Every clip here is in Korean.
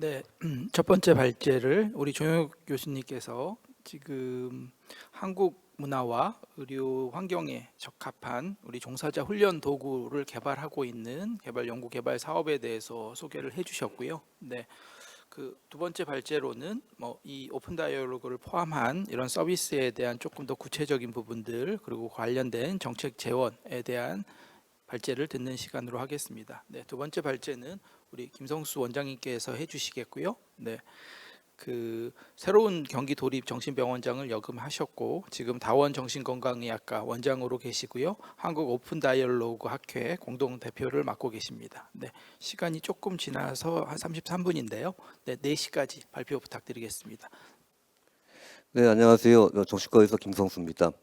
네, 첫 번째 발제를 우리 조영욱 교수님께서 지금 한국 문화와 의료 환경에 적합한 우리 종사자 훈련 도구를 개발하고 있는 개발 연구 개발 사업에 대해서 소개를 해주셨고요. 네, 그 두 번째 발제로는 뭐 이 오픈 다이얼로그를 포함한 이런 서비스에 대한 조금 더 구체적인 부분들 그리고 관련된 정책 재원에 대한 발제를 듣는 시간으로 하겠습니다. 네, 두 번째 발제는 우리 김성수 원장님께서 해주시겠고요. 네, 그 새로운 경기 도립 정신병원장을 역임하셨고 지금 다원 정신건강의학과 원장으로 계시고요. 한국 오픈 다이얼로그 학회 공동 대표를 맡고 계십니다. 네, 시간이 조금 지나서 한 33분인데요. 네, 4시까지 발표 부탁드리겠습니다. 네, 안녕하세요. 정신과에서 김성수입니다.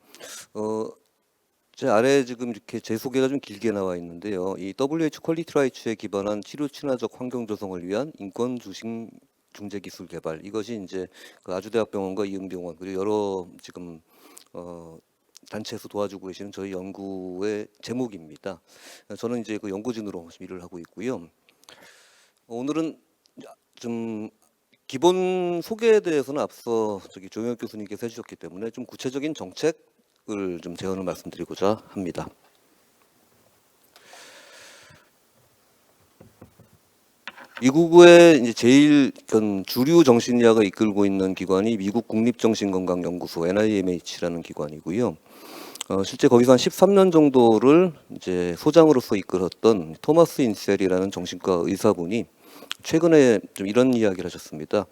제 아래에 지금 이렇게 제 소개가 좀 길게 나와 있는데요. 이 WHO 퀄리티 라이츠에 기반한 치료 친화적 환경 조성을 위한 인권 중심 중재 기술 개발, 이것이 이제 그 아주대학병원과 이응병원 그리고 여러 지금 단체에서 도와주고 계시는 저희 연구의 제목입니다. 저는 이제 그 연구진으로 일을 하고 있고요. 오늘은 좀 기본 소개에 대해서는 앞서 조영혁 교수님께서 해주셨기 때문에 좀 구체적인 정책을 좀 제언을 말씀드리고자 합니다. 미국의 이제 제일 주류 정신의학을 이끌고 있는 기관이 미국 국립정신건강연구소 NIMH라는 기관이고요. 실제 거기서 한 13년 정도를 이제 소장으로서 이끌었던 토마스 인셀이라는 정신과 의사분이 최근에 좀 이런 이야기를 하셨습니다.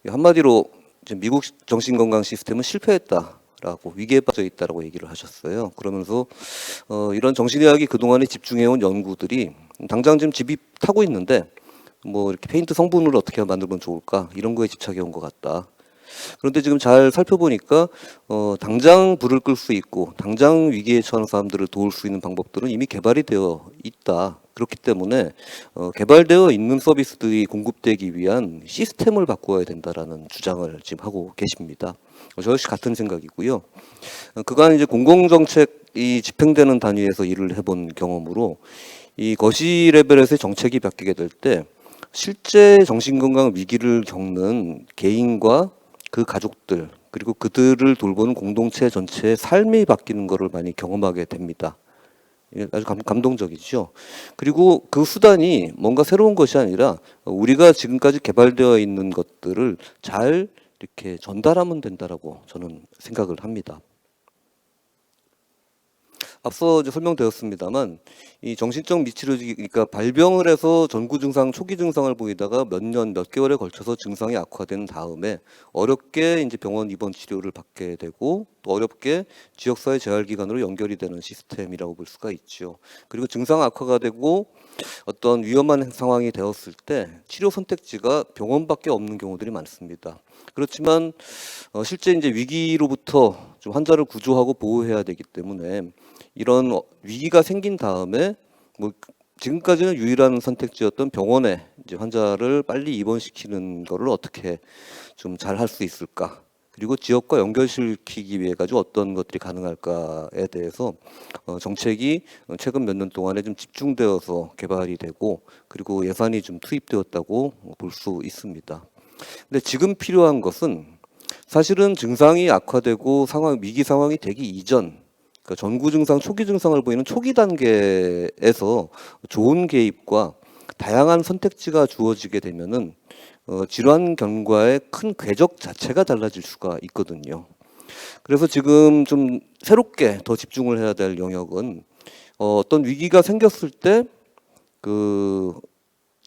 한마디로 이제 미국 정신건강 시스템은 실패했다라고, 위기에 빠져 있다라고 얘기를 하셨어요. 그러면서 이런 정신의학이 그동안에 집중해온 연구들이 당장 지금 집이 타고 있는데 뭐 이렇게 페인트 성분을 어떻게 만들면 좋을까, 이런 거에 집착해 온 것 같다. 그런데 지금 잘 살펴보니까 당장 불을 끌 수 있고 당장 위기에 처한 사람들을 도울 수 있는 방법들은 이미 개발이 되어 있다. 그렇기 때문에 개발되어 있는 서비스들이 공급되기 위한 시스템을 바꾸어야 된다라는 주장을 지금 하고 계십니다. 저 역시 같은 생각이고요. 그간 이제 공공정책이 집행되는 단위에서 일을 해본 경험으로 이 거시 레벨에서의 정책이 바뀌게 될 때 실제 정신건강 위기를 겪는 개인과 그 가족들 그리고 그들을 돌보는 공동체 전체의 삶이 바뀌는 것을 많이 경험하게 됩니다. 아주 감동적이죠. 그리고 그 수단이 뭔가 새로운 것이 아니라 우리가 지금까지 개발되어 있는 것들을 잘 이렇게 전달하면 된다라고 저는 생각을 합니다. 앞서 이제 설명되었습니다만 이 정신적 미치료지, 그러니까 발병을 해서 전구 증상, 초기 증상을 보이다가 몇 년, 몇 개월에 걸쳐서 증상이 악화된 다음에 어렵게 이제 병원 입원 치료를 받게 되고 또 어렵게 지역사회 재활기관으로 연결이 되는 시스템이라고 볼 수가 있죠. 그리고 증상 악화가 되고 어떤 위험한 상황이 되었을 때 치료 선택지가 병원밖에 없는 경우들이 많습니다. 그렇지만 실제 이제 위기로부터 좀 환자를 구조하고 보호해야 되기 때문에 이런 위기가 생긴 다음에 뭐 지금까지는 유일한 선택지였던 병원에 이제 환자를 빨리 입원시키는 거를 어떻게 좀 잘 할 수 있을까? 그리고 지역과 연결시키기 위해 가지고 어떤 것들이 가능할까에 대해서 정책이 최근 몇 년 동안에 좀 집중되어서 개발이 되고 그리고 예산이 좀 투입되었다고 볼 수 있습니다. 근데 지금 필요한 것은 사실은 증상이 악화되고 위기 상황이 되기 이전, 그러니까 전구 증상, 초기 증상을 보이는 초기 단계에서 좋은 개입과 다양한 선택지가 주어지게 되면은 질환 경과의 큰 궤적 자체가 달라질 수가 있거든요. 그래서 지금 좀 새롭게 더 집중을 해야 될 영역은 어떤 위기가 생겼을 때 그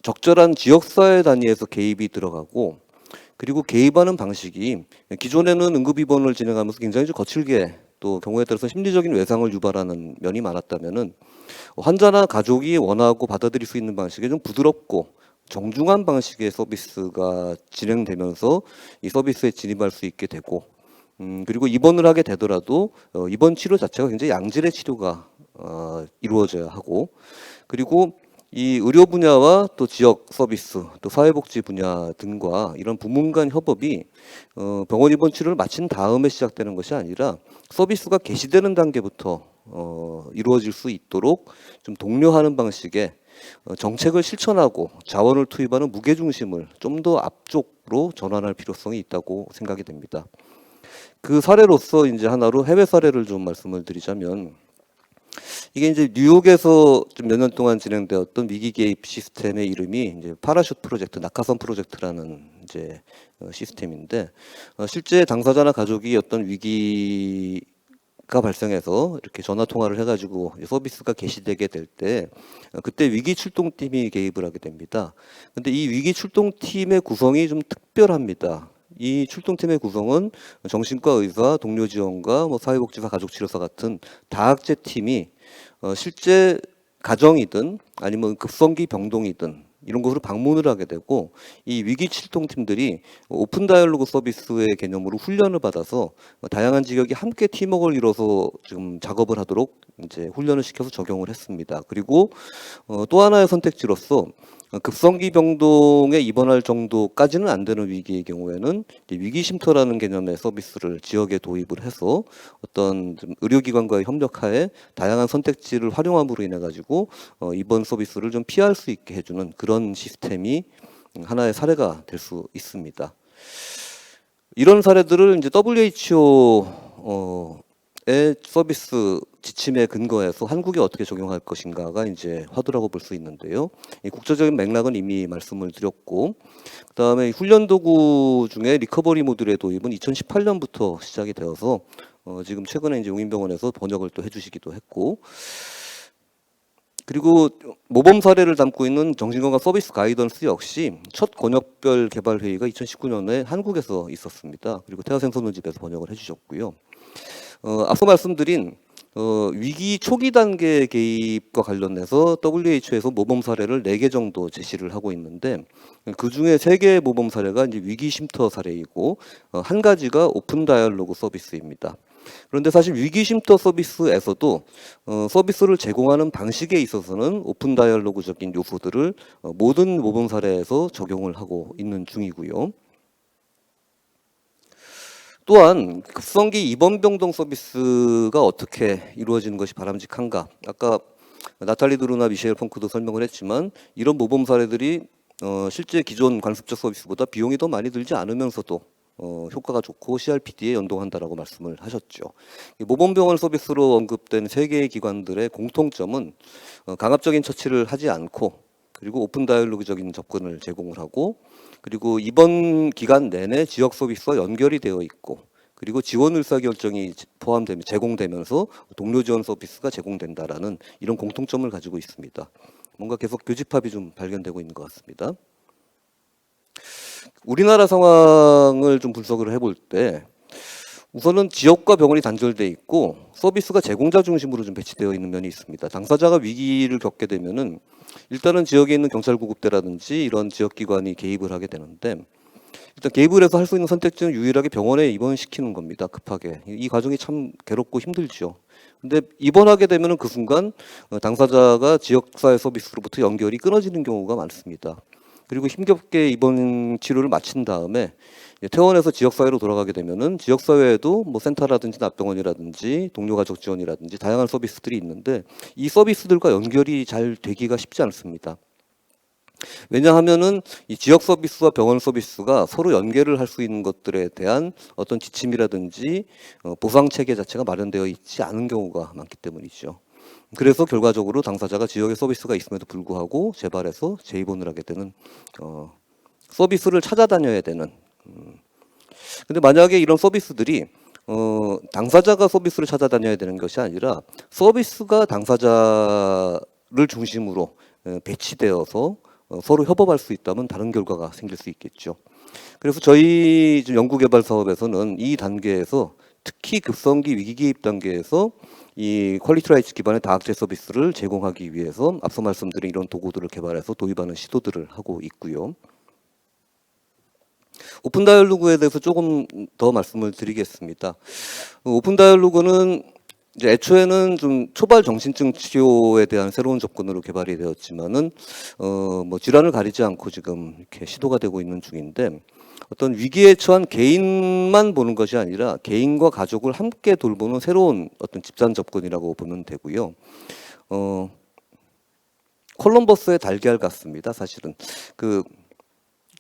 적절한 지역사회 단위에서 개입이 들어가고 그리고 개입하는 방식이 기존에는 응급입원을 진행하면서 굉장히 좀 거칠게 또 경우에 따라서 심리적인 외상을 유발하는 면이 많았다면은 환자나 가족이 원하고 받아들일 수 있는 방식이 좀 부드럽고 정중한 방식의 서비스가 진행되면서 이 서비스에 진입할 수 있게 되고 그리고 입원을 하게 되더라도 입원 치료 자체가 굉장히 양질의 치료가 이루어져야 하고 그리고 이 의료 분야와 또 지역 서비스, 또 사회복지 분야 등과 이런 부문 간 협업이 병원 입원 치료를 마친 다음에 시작되는 것이 아니라 서비스가 개시되는 단계부터 이루어질 수 있도록 좀 독려하는 방식의 정책을 실천하고 자원을 투입하는 무게중심을 좀 더 앞쪽으로 전환할 필요성이 있다고 생각이 됩니다. 그 사례로서 이제 하나로 해외 사례를 좀 말씀을 드리자면, 이게 이제 뉴욕에서 좀 몇 년 동안 진행되었던 위기 개입 시스템의 이름이 이제 파라슈트 프로젝트, 낙하선 프로젝트라는 이제 시스템인데, 실제 당사자나 가족이 어떤 위기가 발생해서 이렇게 전화 통화를 해가지고 서비스가 개시되게 될 때, 그때 위기 출동팀이 개입을 하게 됩니다. 근데 이 위기 출동팀의 구성이 좀 특별합니다. 이 출동팀의 구성은 정신과 의사, 동료 지원과 뭐 사회복지사, 가족치료사 같은 다학제 팀이 실제 가정이든 아니면 급성기 병동이든 이런 곳으로 방문을 하게 되고, 이 위기 출동팀들이 오픈 다이얼로그 서비스의 개념으로 훈련을 받아서 다양한 직역이 함께 팀워크를 이뤄서 지금 작업을 하도록 이제 훈련을 시켜서 적용을 했습니다. 그리고 또 하나의 선택지로서 급성기 병동에 입원할 정도까지는 안 되는 위기의 경우에는 이제 위기 쉼터라는 개념의 서비스를 지역에 도입을 해서 어떤 좀 의료기관과의 협력하에 다양한 선택지를 활용함으로 인해 가지고 입원 서비스를 좀 피할 수 있게 해주는 그런 시스템이 하나의 사례가 될 수 있습니다. 이런 사례들을 이제 WHO 의 서비스 지침에 근거해서 한국에 어떻게 적용할 것인가가 이제 화두라고 볼 수 있는데요. 이 국제적인 맥락은 이미 말씀을 드렸고, 그다음에 훈련 도구 중에 리커버리 모듈의 도입은 2018년부터 시작이 되어서 지금 최근에 이제 용인병원에서 번역을 또 해주시기도 했고, 그리고 모범 사례를 담고 있는 정신건강 서비스 가이던스 역시 첫 권역별 개발 회의가 2019년에 한국에서 있었습니다. 그리고 태아생선원집에서 번역을 해주셨고요. 앞서 말씀드린 위기 초기 단계 개입과 관련해서 WHO에서 모범 사례를 4개 정도 제시를 하고 있는데, 그 중에 3개의 모범 사례가 이제 위기 쉼터 사례이고, 한 가지가 오픈 다이얼로그 서비스입니다. 그런데 사실 위기 쉼터 서비스에서도 서비스를 제공하는 방식에 있어서는 오픈 다이얼로그적인 요소들을 모든 모범 사례에서 적용을 하고 있는 중이고요. 또한 급성기 입원 병동 서비스가 어떻게 이루어지는 것이 바람직한가? 아까 나탈리 드루나 미셸 펑크도 설명을 했지만, 이런 모범 사례들이 실제 기존 관습적 서비스보다 비용이 더 많이 들지 않으면서도 효과가 좋고 CRPD에 연동한다라고 말씀을 하셨죠. 모범병원 서비스로 언급된 3개의 기관들의 공통점은 강압적인 처치를 하지 않고, 그리고 오픈 다이얼로그적인 접근을 제공을 하고, 그리고 입원 기간 내내 지역 서비스와 연결이 되어 있고, 그리고 지원 의사결정이 포함되면 제공되면서 동료 지원 서비스가 제공된다라는 이런 공통점을 가지고 있습니다. 뭔가 계속 교집합이 좀 발견되고 있는 것 같습니다. 우리나라 상황을 좀 분석을 해볼 때, 우선은 지역과 병원이 단절돼 있고 서비스가 제공자 중심으로 좀 배치되어 있는 면이 있습니다. 당사자가 위기를 겪게 되면은 일단은 지역에 있는 경찰 구급대라든지 이런 지역기관이 개입을 하게 되는데, 일단 개입을 해서 할 수 있는 선택지는 유일하게 병원에 입원시키는 겁니다. 급하게. 이 과정이 참 괴롭고 힘들죠. 근데 입원하게 되면은 그 순간 당사자가 지역사회 서비스로부터 연결이 끊어지는 경우가 많습니다. 그리고 힘겹게 입원 치료를 마친 다음에 퇴원해서 지역사회로 돌아가게 되면은 지역사회에도 뭐 센터라든지 납병원이라든지 동료가족 지원이라든지 다양한 서비스들이 있는데, 이 서비스들과 연결이 잘 되기가 쉽지 않습니다. 왜냐하면은 이 지역 서비스와 병원 서비스가 서로 연계를 할 수 있는 것들에 대한 어떤 지침이라든지 보상 체계 자체가 마련되어 있지 않은 경우가 많기 때문이죠. 그래서 결과적으로 당사자가 지역에 서비스가 있음에도 불구하고 재발해서 재입원을 하게 되는, 서비스를 찾아다녀야 되는. 근데 만약에 이런 서비스들이 당사자가 서비스를 찾아다녀야 되는 것이 아니라 서비스가 당사자를 중심으로 배치되어서 서로 협업할 수 있다면 다른 결과가 생길 수 있겠죠. 그래서 저희 연구개발 사업에서는 이 단계에서 특히 급성기 위기 개입 단계에서 이 퀄리티 라이츠 기반의 다학제 서비스를 제공하기 위해서 앞서 말씀드린 이런 도구들을 개발해서 도입하는 시도들을 하고 있고요. 오픈 다이얼로그에 대해서 조금 더 말씀을 드리겠습니다. 오픈 다이얼로그는 이제 애초에는 좀 초발 정신증 치료에 대한 새로운 접근으로 개발이 되었지만은 뭐 질환을 가리지 않고 지금 이렇게 시도가 되고 있는 중인데, 어떤 위기에 처한 개인만 보는 것이 아니라 개인과 가족을 함께 돌보는 새로운 어떤 집단 접근이라고 보면 되고요. 콜럼버스의 달걀 같습니다. 사실은 그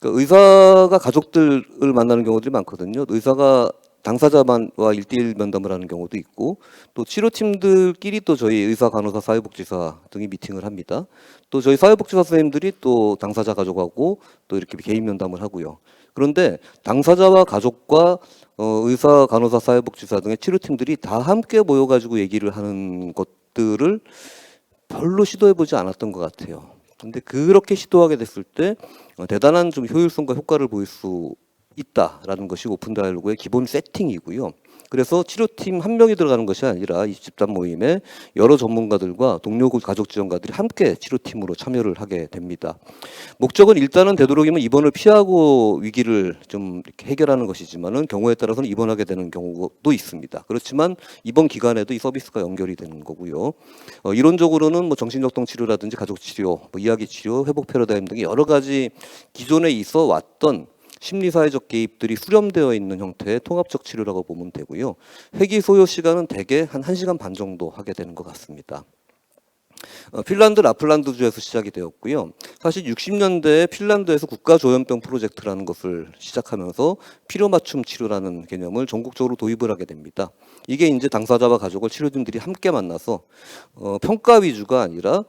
의사가 가족들을 만나는 경우들이 많거든요. 의사가 당사자만과 일대일 면담을 하는 경우도 있고, 또 치료팀들끼리 또 저희 의사, 간호사, 사회복지사 등이 미팅을 합니다. 또 저희 사회복지사 선생님들이 또 당사자 가족하고 또 이렇게 개인 면담을 하고요. 그런데 당사자와 가족과 의사, 간호사, 사회복지사 등의 치료팀들이 다 함께 모여가지고 얘기를 하는 것들을 별로 시도해보지 않았던 것 같아요. 근데 그렇게 시도하게 됐을 때 대단한 좀 효율성과 효과를 보일 수 있다라는 것이 오픈 다이얼로그의 기본 세팅이고요. 그래서 치료팀 한 명이 들어가는 것이 아니라 이 집단 모임에 여러 전문가들과 동료 가족 지원가들이 함께 치료팀으로 참여를 하게 됩니다. 목적은 일단은 되도록이면 입원을 피하고 위기를 좀 이렇게 해결하는 것이지만은 경우에 따라서는 입원하게 되는 경우도 있습니다. 그렇지만 입원 기간에도 이 서비스가 연결이 되는 거고요. 이론적으로는 뭐 정신역동 치료라든지 가족 치료, 뭐 이야기 치료, 회복 패러다임 등의 여러 가지 기존에 있어 왔던 심리사회적 개입들이 수렴되어 있는 형태의 통합적 치료라고 보면 되고요. 회기 소요 시간은 대개 한 1시간 반 정도 하게 되는 것 같습니다. 핀란드 라플란드주에서 시작이 되었고요. 사실 60년대에 핀란드에서 국가조현병 프로젝트라는 것을 시작하면서 필요 맞춤 치료라는 개념을 전국적으로 도입을 하게 됩니다. 이게 이제 당사자와 가족을 치료진들이 함께 만나서 평가 위주가 아니라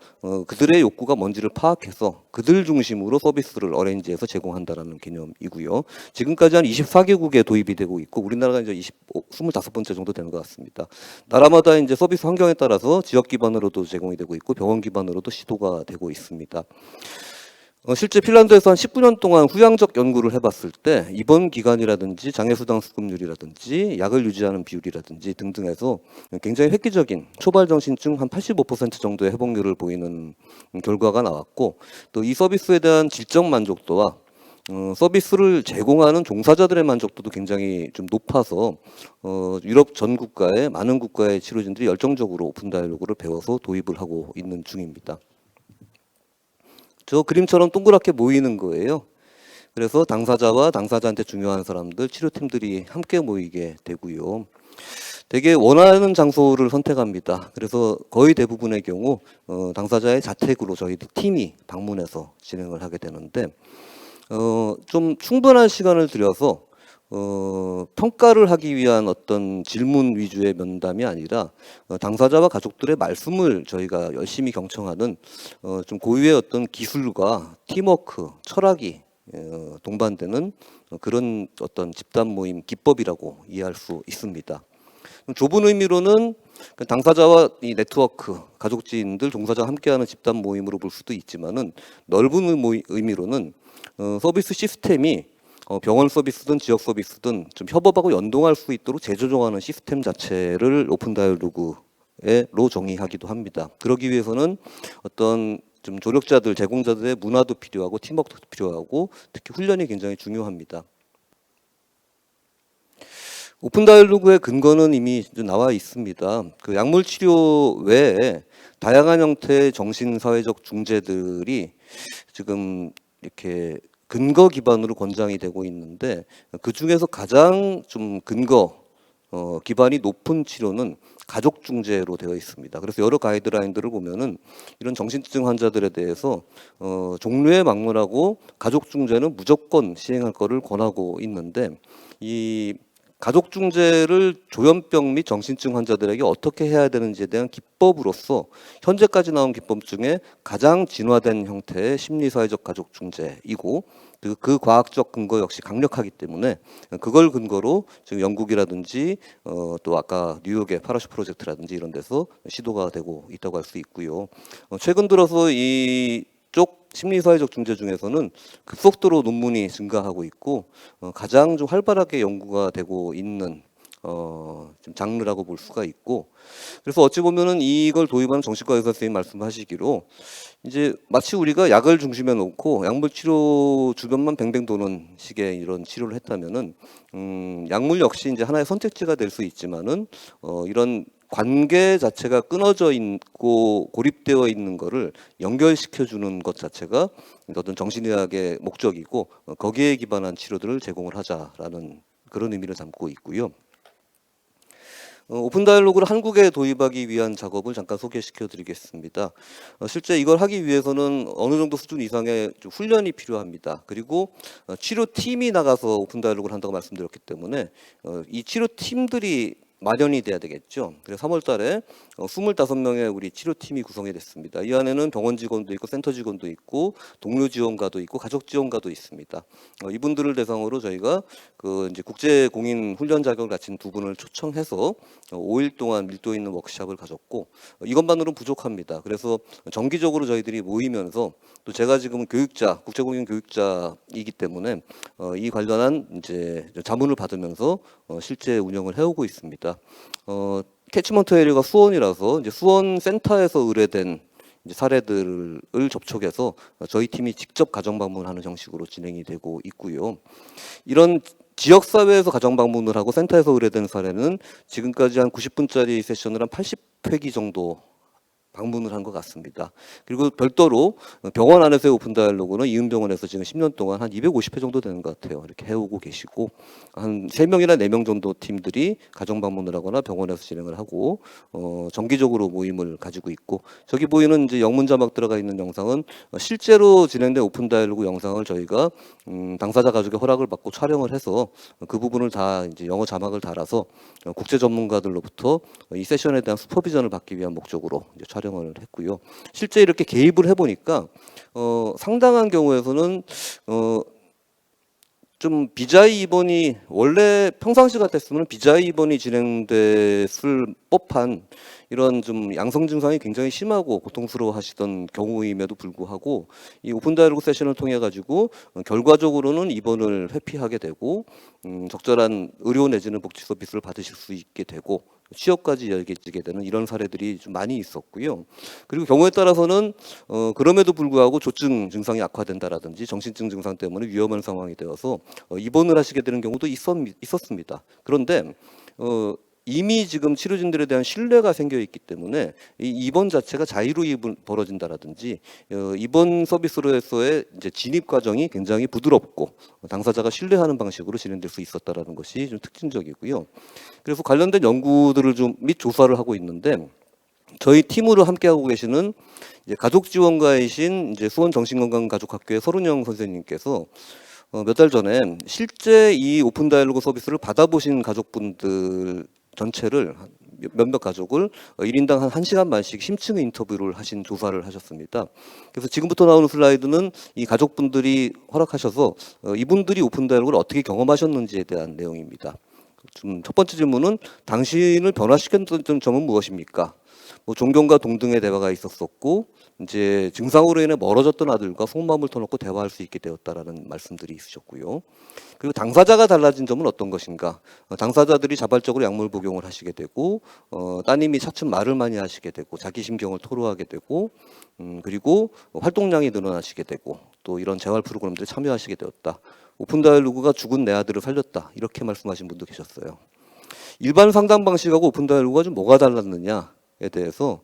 그들의 욕구가 뭔지를 파악해서 그들 중심으로 서비스를 어레인지해서 제공한다라는 개념이고요. 지금까지 한 24개국에 도입이 되고 있고 우리나라가 이제 25번째 정도 되는 것 같습니다. 나라마다 이제 서비스 환경에 따라서 지역 기반으로도 제공이 되고 있고 병원 기반으로도 시도가 되고 있습니다. 실제 핀란드에서 한 19년 동안 후양적 연구를 해봤을 때 입원 기간이라든지 장애수당 수급률이라든지 약을 유지하는 비율이라든지 등등해서 굉장히 획기적인 초발정신증 한 85% 정도의 회복률을 보이는 결과가 나왔고 또 이 서비스에 대한 질적 만족도와 서비스를 제공하는 종사자들의 만족도도 굉장히 좀 높아서 유럽 전 국가의 많은 국가의 치료진들이 열정적으로 오픈 다이얼로그를 배워서 도입을 하고 있는 중입니다. 저 그림처럼 동그랗게 모이는 거예요. 그래서 당사자와 당사자한테 중요한 사람들, 치료팀들이 함께 모이게 되고요. 되게 원하는 장소를 선택합니다. 그래서 거의 대부분의 경우 당사자의 자택으로 저희 팀이 방문해서 진행을 하게 되는데 좀 충분한 시간을 들여서 평가를 하기 위한 어떤 질문 위주의 면담이 아니라 당사자와 가족들의 말씀을 저희가 열심히 경청하는 좀 고유의 어떤 기술과 팀워크, 철학이 동반되는 그런 어떤 집단 모임 기법이라고 이해할 수 있습니다. 좁은 의미로는 당사자와 이 네트워크, 가족 지인들, 종사자와 함께하는 집단 모임으로 볼 수도 있지만은 넓은 의미로는 서비스 시스템이 병원 서비스든 지역 서비스든 좀 협업하고 연동할 수 있도록 재조정하는 시스템 자체를 오픈 다이얼로그로 정의하기도 합니다. 그러기 위해서는 어떤 좀 조력자들, 제공자들의 문화도 필요하고 팀워크도 필요하고 특히 훈련이 굉장히 중요합니다. 오픈 다이얼로그의 근거는 이미 나와 있습니다. 그 약물 치료 외에 다양한 형태의 정신사회적 중재들이 지금 이렇게 근거 기반으로 권장이 되고 있는데 그 중에서 가장 좀 근거 기반이 높은 치료는 가족 중재로 되어 있습니다. 그래서 여러 가이드라인들을 보면은 이런 정신증 환자들에 대해서 종류에 막론하고 가족 중재는 무조건 시행할 거를 권하고 있는데 이 가족 중재를 조현병 및 정신증 환자들에게 어떻게 해야 되는지에 대한 기법으로서 현재까지 나온 기법 중에 가장 진화된 형태의 심리사회적 가족 중재이고 그 과학적 근거 역시 강력하기 때문에 그걸 근거로 지금 영국이라든지 또 아까 뉴욕의 파라슈 프로젝트라든지 이런 데서 시도가 되고 있다고 할 수 있고요. 최근 들어서 이쪽 심리사회적 중재 중에서는 급속도로 논문이 증가하고 있고 가장 좀 활발하게 연구가 되고 있는 좀 장르라고 볼 수가 있고 그래서 어찌 보면은 이걸 도입하는 정신과 의사 선생님 말씀하시기로 이제 마치 우리가 약을 중심에 놓고 약물 치료 주변만 뱅뱅 도는 식의 이런 치료를 했다면은 약물 역시 이제 하나의 선택지가 될 수 있지만은 이런 관계 자체가 끊어져 있고 고립되어 있는 거를 연결시켜 주는 것 자체가 어떤 정신의학의 목적이고 거기에 기반한 치료들을 제공을 하자라는 그런 의미를 담고 있고요. 오픈 다이얼로그를 한국에 도입하기 위한 작업을 잠깐 소개시켜 드리겠습니다. 실제 이걸 하기 위해서는 어느 정도 수준 이상의 좀 훈련이 필요합니다. 그리고 치료팀이 나가서 오픈 다이얼로그를 한다고 말씀드렸기 때문에 이 치료팀들이 마련이 돼야 되겠죠. 그래서 3월 달에 25명의 우리 치료팀이 구성이 됐습니다. 이 안에는 병원 직원도 있고 센터 직원도 있고 동료 지원가도 있고 가족 지원가도 있습니다. 이분들을 대상으로 저희가 그 이제 국제 공인 훈련 자격을 갖춘 두 분을 초청해서 5일 동안 밀도 있는 워크숍을 가졌고 이것만으로는 부족합니다. 그래서 정기적으로 저희들이 모이면서 또 제가 지금 교육자, 국제 공인 교육자이기 때문에 이 관련한 이제 자문을 받으면서 실제 운영을 해오고 있습니다. 캐치먼트 에리어가 수원이라서 이제 수원 센터에서 의뢰된 이제 사례들을 접촉해서 저희 팀이 직접 가정 방문하는 형식으로 진행이 되고 있고요. 이런 지역 사회에서 가정 방문을 하고 센터에서 의뢰된 사례는 지금까지 한 90분짜리 세션을 한 80회기 정도 방문을 한 것 같습니다. 그리고 별도로 병원 안에서의 오픈 다이얼로그는 이은병원에서 지금 10년 동안 한 250회 정도 되는 것 같아요. 이렇게 해오고 계시고 한 3명이나 4명 정도 팀들이 가정 방문을 하거나 병원에서 진행을 하고 정기적으로 모임을 가지고 있고 저기 보이는 이제 영문 자막 들어가 있는 영상은 실제로 진행된 오픈 다이얼로그 영상을 저희가 당사자 가족의 허락을 받고 촬영을 해서 그 부분을 다 이제 영어 자막을 달아서 국제 전문가들로부터 이 세션에 대한 슈퍼비전을 받기 위한 목적으로 이제 촬영을 했고요. 실제 이렇게 개입을 해보니까 상당한 경우에서는 좀 비자의 입원이 원래 평상시 같았으면 비자의 입원이 진행됐을 법한 이런 좀 양성 증상이 굉장히 심하고 고통스러워하시던 경우임에도 불구하고 이 오픈 다이얼로그 세션을 통해 가지고 결과적으로는 입원을 회피하게 되고 적절한 의료 내지는 복지 서비스를 받으실 수 있게 되고 취업까지 이어지게 되는 이런 사례들이 좀 많이 있었고요. 그리고 경우에 따라서는 그럼에도 불구하고 조증 증상이 악화된다라든지 정신증 증상 때문에 위험한 상황이 되어서 입원을 하시게 되는 경우도 있었습니다. 그런데 이미 지금 치료진들에 대한 신뢰가 생겨 있기 때문에 이 입원 자체가 자의로 벌어진다라든지 입원 서비스로서의 이제 진입 과정이 굉장히 부드럽고 당사자가 신뢰하는 방식으로 진행될 수 있었다라는 것이 좀 특징적이고요. 그래서 관련된 연구들을 좀 및 조사를 하고 있는데 저희 팀으로 함께 하고 계시는 이제 가족 지원가이신 이제 수원 정신건강가족학교의 서른영 선생님께서 몇 달 전에 실제 이 오픈 다이얼로그 서비스를 받아보신 가족분들 전체를 몇몇 가족을 1인당 한 1시간 반씩 심층 인터뷰를 하신 조사를 하셨습니다. 그래서 지금부터 나오는 슬라이드는 이 가족분들이 허락하셔서 이분들이 오픈 다이얼로그를 어떻게 경험하셨는지에 대한 내용입니다. 첫 번째 질문은 당신을 변화시켰던 점은 무엇입니까? 뭐 존경과 동등의 대화가 있었었고 이제 증상으로 인해 멀어졌던 아들과 속마음을 터놓고 대화할 수 있게 되었다라는 말씀들이 있으셨고요. 그리고 당사자가 달라진 점은 어떤 것인가? 당사자들이 자발적으로 약물 복용을 하시게 되고 따님이 차츰 말을 많이 하시게 되고 자기 심경을 토로하게 되고 그리고 활동량이 늘어나시게 되고 또 이런 재활 프로그램들에 참여하시게 되었다. 오픈 다이얼로그가 죽은 내 아들을 살렸다. 이렇게 말씀하신 분도 계셨어요. 일반 상담 방식하고 오픈 다이얼로그가 좀 뭐가 달랐느냐에 대해서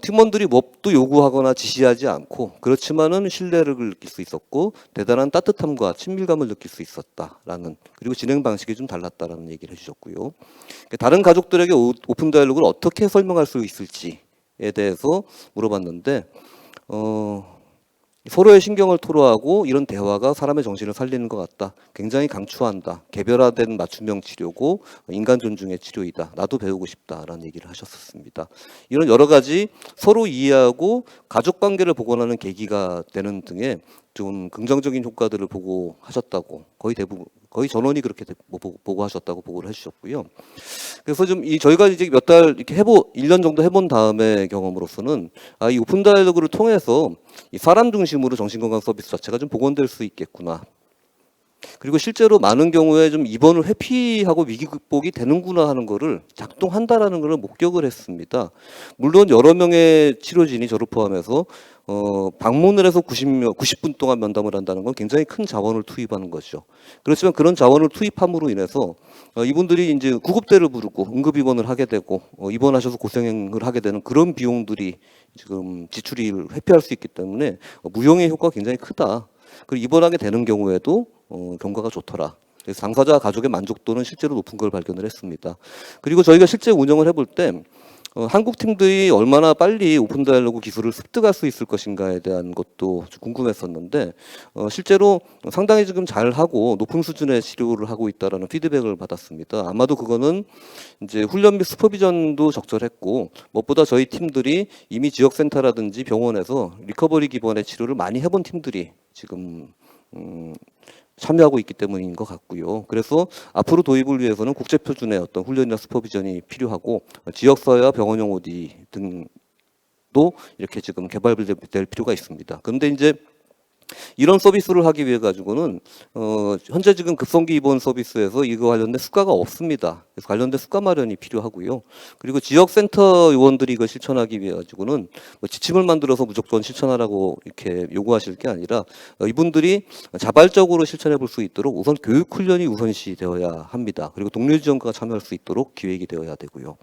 팀원들이 뭣도 요구하거나 지시하지 않고 그렇지만은 신뢰를 느낄 수 있었고 대단한 따뜻함과 친밀감을 느낄 수 있었다라는 그리고 진행 방식이 좀 달랐다라는 얘기를 해주셨고요. 다른 가족들에게 오픈 다이얼로그를 어떻게 설명할 수 있을지에 대해서 물어봤는데 서로의 신경을 토로하고 이런 대화가 사람의 정신을 살리는 것 같다. 굉장히 강추한다. 개별화된 맞춤형 치료고 인간 존중의 치료이다. 나도 배우고 싶다라는 얘기를 하셨었습니다. 이런 여러 가지 서로 이해하고 가족 관계를 복원하는 계기가 되는 등의 좀 긍정적인 효과들을 보고 하셨다고 거의 전원이 그렇게 보고 하셨다고 보고를 해주셨고요. 그래서 좀 저희가 이제 몇 달 이렇게 1년 정도 해본 다음에 경험으로서는 이 오픈 다이얼로그를 통해서 이 사람 중심으로 정신건강 서비스 자체가 좀 복원될 수 있겠구나. 그리고 실제로 많은 경우에 좀 입원을 회피하고 위기 극복이 되는구나 하는 거를 작동한다라는 것을 목격을 했습니다. 물론 여러 명의 치료진이 저를 포함해서 방문을 해서 90분 동안 면담을 한다는 건 굉장히 큰 자원을 투입하는 것이죠. 그렇지만 그런 자원을 투입함으로 인해서 이분들이 이제 구급대를 부르고 응급 입원을 하게 되고 입원하셔서 고생을 하게 되는 그런 비용들이 지금 지출이 회피할 수 있기 때문에 무용의 효과가 굉장히 크다. 그리고 입원하게 되는 경우에도 경과가 좋더라. 그래서 당사자 가족의 만족도는 실제로 높은 걸 발견을 했습니다. 그리고 저희가 실제 운영을 해볼 때 한국 팀들이 얼마나 빨리 오픈 다이얼로그 기술을 습득할 수 있을 것인가에 대한 것도 좀 궁금했었는데 실제로 상당히 지금 잘하고 높은 수준의 치료를 하고 있다라는 피드백을 받았습니다. 아마도 그거는 이제 훈련 및 슈퍼비전도 적절했고 무엇보다 저희 팀들이 이미 지역센터라든지 병원에서 리커버리 기반의 치료를 많이 해본 팀들이 지금 참여하고 있기 때문인 것 같고요. 그래서 앞으로 도입을 위해서는 국제 표준의 어떤 훈련이나 슈퍼비전이 필요하고 지역사회와 병원용 OD 등도 이렇게 지금 개발될 필요가 있습니다. 그런데 이제 이런 서비스를 하기 위해 가지고는 현재 지금 급성기 입원 서비스에서 이거 관련된 수가가 없습니다. 그래서 관련된 수가 마련이 필요하고요. 그리고 지역센터 요원들이 이걸 실천하기 위해 가지고는 뭐 지침을 만들어서 무조건 실천하라고 이렇게 요구하실 게 아니라 이분들이 자발적으로 실천해 볼 수 있도록 우선 교육 훈련이 우선시 되어야 합니다. 그리고 동료 지원가가 참여할 수 있도록 기획이 되어야 되고요.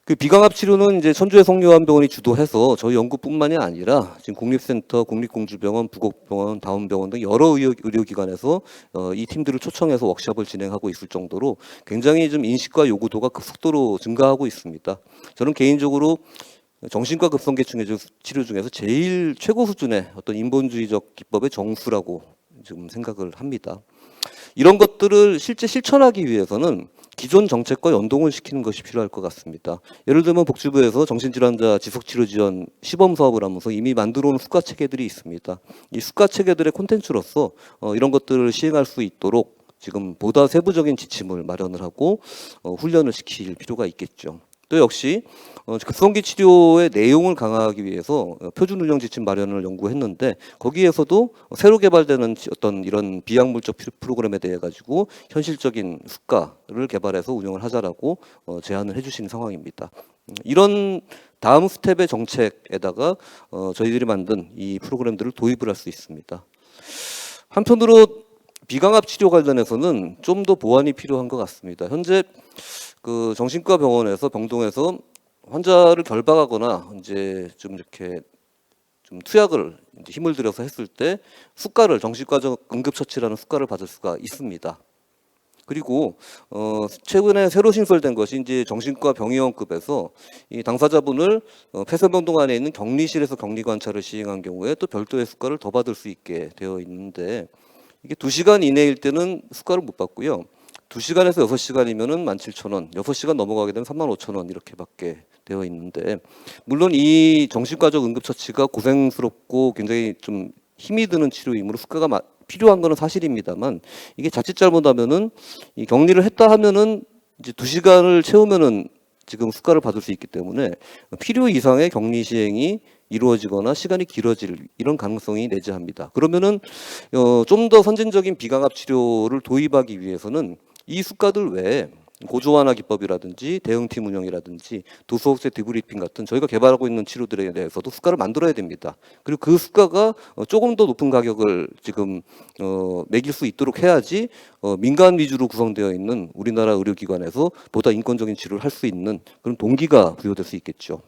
그 비강압 치료는 이제 천주의 성요한병원이 주도해서 저희 연구뿐만이 아니라 지금 국립센터, 국립공주병원, 부곡병원, 다운병원 등 여러 의료기관에서 이 팀들을 초청해서 워크숍을 진행하고 있을 정도로 굉장히 좀 인식과 요구도가 급속도로 증가하고 있습니다. 저는 개인적으로 정신과 급성계 치료 중에서 제일 최고 수준의 어떤 인본주의적 기법의 정수라고 지금 생각을 합니다. 이런 것들을 실제 실천하기 위해서는 기존 정책과 연동을 시키는 것이 필요할 것 같습니다. 예를 들면 복지부에서 정신질환자 지속치료 지원 시범 사업을 하면서 이미 만들어 놓은 수가 체계들이 있습니다. 이 수가 체계들의 콘텐츠로서 이런 것들을 시행할 수 있도록 지금 보다 세부적인 지침을 마련을 하고 훈련을 시킬 필요가 있겠죠. 또 역시 급성기 치료의 내용을 강화하기 위해서 표준 운영 지침 마련을 연구했는데 거기에서도 새로 개발되는 어떤 이런 비약물적 프로그램에 대해 가지고 현실적인 수가를 개발해서 운영을 하자라고 제안을 해주신 상황입니다. 이런 다음 스텝의 정책에다가 저희들이 만든 이 프로그램들을 도입을 할 수 있습니다. 한편으로 비강압 치료 관련해서는 좀 더 보완이 필요한 것 같습니다. 현재 그 정신과 병원에서 병동에서 환자를 결박하거나 이제 좀 이렇게 좀 투약을 이제 힘을 들여서 했을 때 수가를 정신과적 응급처치라는 수가를 받을 수가 있습니다. 그리고 최근에 새로 신설된 것이 이제 정신과 병의원급에서 이 당사자분을 폐쇄병동 안에 있는 격리실에서 격리 관찰을 시행한 경우에 또 별도의 수가를 더 받을 수 있게 되어 있는데 이게 2시간 이내일 때는 수가를 못 받고요. 2시간에서 6시간이면은 17,000원, 6시간 넘어가게 되면 35,000원 이렇게밖에 되어 있는데 물론 이 정신과적 응급처치가 고생스럽고 굉장히 좀 힘이 드는 치료이므로 수가가 필요한 거는 사실입니다만 이게 자칫 잘못하면은 이 격리를 했다 하면은 이제 2시간을 채우면은 지금 수가를 받을 수 있기 때문에 필요 이상의 격리 시행이 이루어지거나 시간이 길어질 이런 가능성이 내재합니다. 그러면은 좀 더 선진적인 비강압 치료를 도입하기 위해서는 이 수가들 외에 고조완화 기법이라든지 대응팀 운영이라든지 도수업체 디브리핑 같은 저희가 개발하고 있는 치료들에 대해서도 수가를 만들어야 됩니다. 그리고 그 수가가 조금 더 높은 가격을 지금 매길 수 있도록 해야지 민간 위주로 구성되어 있는 우리나라 의료기관에서 보다 인권적인 치료를 할 수 있는 그런 동기가 부여될 수 있겠죠.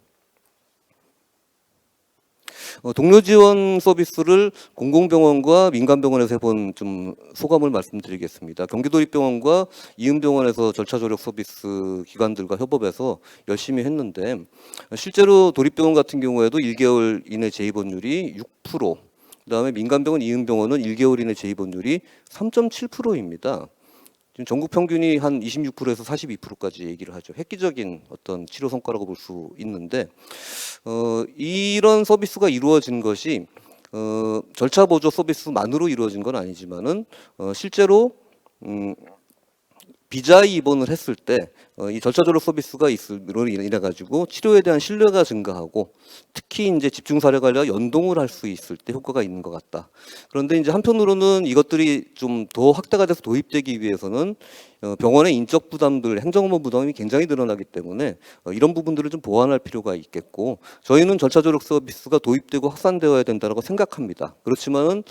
동료 지원 서비스를 공공병원과 민간병원에서 해본 좀 소감을 말씀드리겠습니다. 경기도립병원과 이은병원에서 절차 조력 서비스 기관들과 협업해서 열심히 했는데 실제로 도립병원 같은 경우에도 1개월 이내 재입원율이 6%, 그다음에 민간병원 이은병원은 1개월 이내 재입원율이 3.7%입니다. 지금 전국 평균이 한 26%에서 42%까지 얘기를 하죠. 획기적인 어떤 치료 성과라고 볼 수 있는데 이런 서비스가 이루어진 것이 절차 보조 서비스만으로 이루어진 건 아니지만은 실제로 비자의 입원을 했을 때 이 절차 조력 서비스가 있음으로 인해 가지고 치료에 대한 신뢰가 증가하고 특히 이제 집중 사례 관리와 연동을 할 수 있을 때 효과가 있는 것 같다. 그런데 이제 한편으로는 이것들이 좀 더 확대가 돼서 도입되기 위해서는 병원의 인적 부담들, 행정업무 부담이 굉장히 늘어나기 때문에 이런 부분들을 좀 보완할 필요가 있겠고 저희는 절차 조력 서비스가 도입되고 확산되어야 된다고 생각합니다. 그렇지만은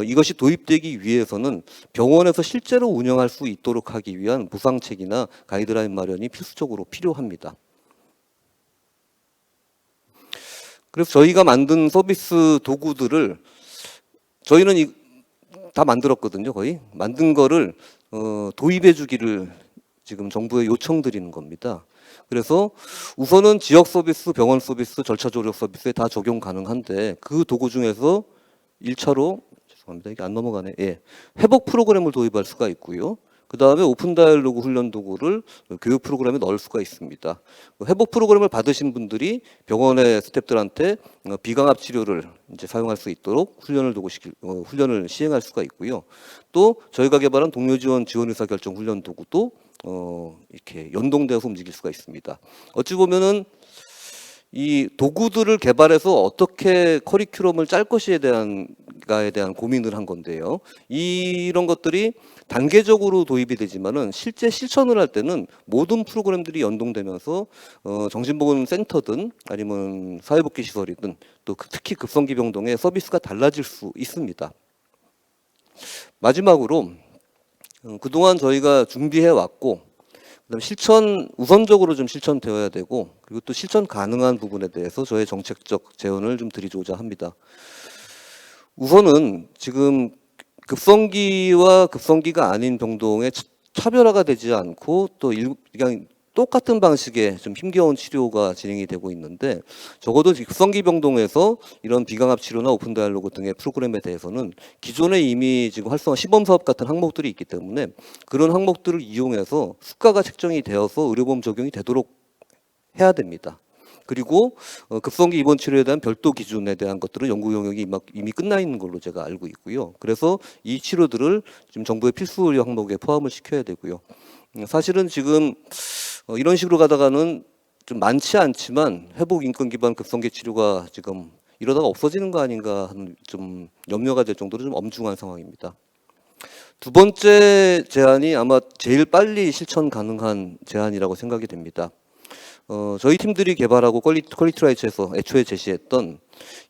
이것이 도입되기 위해서는 병원에서 실제로 운영할 수 있도록 하기 위한 보상책이나 가이드라인 마련이 필수적으로 필요합니다. 그래서 저희가 만든 서비스 도구들을 저희는 다 만들었거든요. 거의 만든 거를 도입해 주기를 지금 정부에 요청드리는 겁니다. 그래서 우선은 지역 서비스, 병원 서비스, 절차 조력 서비스에 다 적용 가능한데 그 도구 중에서 1차로 죄송합니다. 이게 안 넘어가네. 예. 회복 프로그램을 도입할 수가 있고요. 그 다음에 오픈 다이얼로그 훈련 도구를 교육 프로그램에 넣을 수가 있습니다. 회복 프로그램을 받으신 분들이 병원의 스태프들한테 비강압 치료를 이제 사용할 수 있도록 훈련을 시행할 수가 있고요. 또 저희가 개발한 동료 지원 의사 결정 훈련 도구도 이렇게 연동되어서 움직일 수가 있습니다. 어찌 보면은 이 도구들을 개발해서 어떻게 커리큘럼을 짤 것이에 대한 고민을 한 건데요. 이런 것들이 단계적으로 도입이 되지만은 실제 실천을 할 때는 모든 프로그램들이 연동되면서 정신보건센터든 아니면 사회복지시설이든 또 특히 급성기 병동의 서비스가 달라질 수 있습니다. 마지막으로 그동안 저희가 준비해 왔고 그다음 실천 우선적으로 좀 실천되어야 되고 그리고 또 실천 가능한 부분에 대해서 저의 정책적 제언을 좀 드리고자 합니다. 우선은 지금 급성기와 급성기가 아닌 병동의 차별화가 되지 않고 또 그냥 똑같은 방식의 좀 힘겨운 치료가 진행이 되고 있는데 적어도 급성기 병동에서 이런 비강압 치료나 오픈 다이얼로그 등의 프로그램에 대해서는 기존에 이미 지금 활성화 시범 사업 같은 항목들이 있기 때문에 그런 항목들을 이용해서 수가가 책정이 되어서 의료보험 적용이 되도록 해야 됩니다. 그리고 급성기 입원 치료에 대한 별도 기준에 대한 것들은 연구 영역이 이미 끝나 있는 걸로 제가 알고 있고요. 그래서 이 치료들을 지금 정부의 필수 의료 항목에 포함을 시켜야 되고요. 사실은 지금 이런 식으로 가다가는 좀 많지 않지만 회복 인권 기반 급성기 치료가 지금 이러다가 없어지는 거 아닌가 하는 좀 염려가 될 정도로 좀 엄중한 상황입니다. 두 번째 제안이 아마 제일 빨리 실천 가능한 제안이라고 생각이 됩니다. 저희 팀들이 개발하고 퀄리티라이츠에서 애초에 제시했던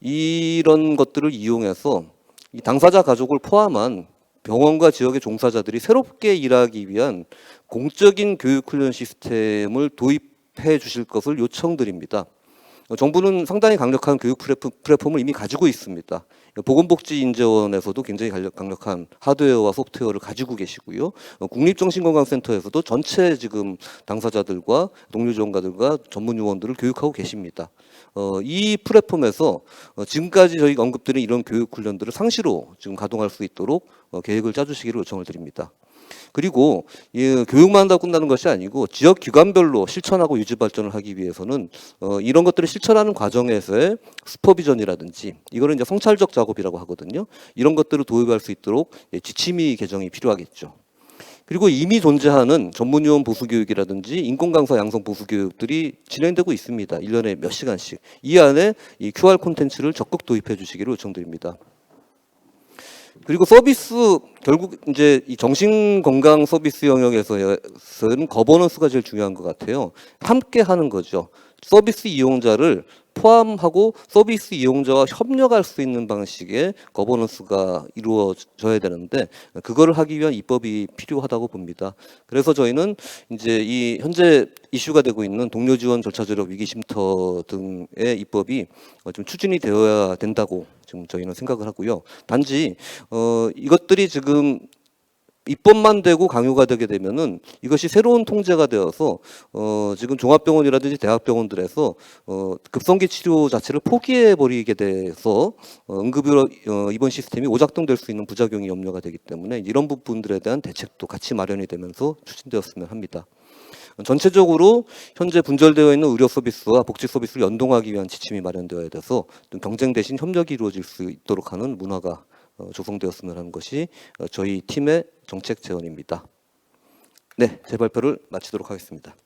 이런 것들을 이용해서 이 당사자 가족을 포함한 병원과 지역의 종사자들이 새롭게 일하기 위한 공적인 교육 훈련 시스템을 도입해 주실 것을 요청드립니다. 정부는 상당히 강력한 교육 플랫폼을 이미 가지고 있습니다. 보건복지인재원에서도 굉장히 강력한 하드웨어와 소프트웨어를 가지고 계시고요. 국립정신건강센터에서도 전체 지금 당사자들과 동료 지원가들과 전문 요원들을 교육하고 계십니다. 이 플랫폼에서 지금까지 저희가 언급드린 이런 교육 훈련들을 상시로 지금 가동할 수 있도록 계획을 짜주시기를 요청을 드립니다. 그리고 이 교육만 한다고 끝나는 것이 아니고 지역 기관별로 실천하고 유지 발전을 하기 위해서는 이런 것들을 실천하는 과정에서의 슈퍼비전이라든지 이거는 이제 성찰적 작업이라고 하거든요. 이런 것들을 도입할 수 있도록 지침이 개정이 필요하겠죠. 그리고 이미 존재하는 전문요원 보수교육이라든지 인권강사 양성 보수교육들이 진행되고 있습니다. 1년에 몇 시간씩. 이 안에 이 QR 콘텐츠를 적극 도입해 주시기를 요청드립니다. 그리고 서비스 결국 이제 이 정신건강 서비스 영역에서는 거버넌스가 제일 중요한 것 같아요. 함께 하는 거죠. 서비스 이용자를 포함하고 서비스 이용자와 협력할 수 있는 방식의 거버넌스가 이루어져야 되는데 그거를 하기 위한 입법이 필요하다고 봅니다. 그래서 저희는 이제 이 현재 이슈가 되고 있는 동료 지원 절차 조력 위기 쉼터 등의 입법이 좀 추진이 되어야 된다고 지금 저희는 생각을 하고요. 단지 이것들이 지금 입법만 되고 강요가 되게 되면은 이것이 새로운 통제가 되어서 지금 종합병원이라든지 대학병원들에서 급성기 치료 자체를 포기해 버리게 돼서 응급의료 입원 시스템이 오작동될 수 있는 부작용이 염려가 되기 때문에 이런 부분들에 대한 대책도 같이 마련이 되면서 추진되었으면 합니다. 전체적으로 현재 분절되어 있는 의료 서비스와 복지 서비스를 연동하기 위한 지침이 마련되어야 돼서 경쟁 대신 협력이 이루어질 수 있도록 하는 문화가 조성되었으면 하는 것이 저희 팀의 정책 제언입니다. 네, 제 발표를 마치도록 하겠습니다.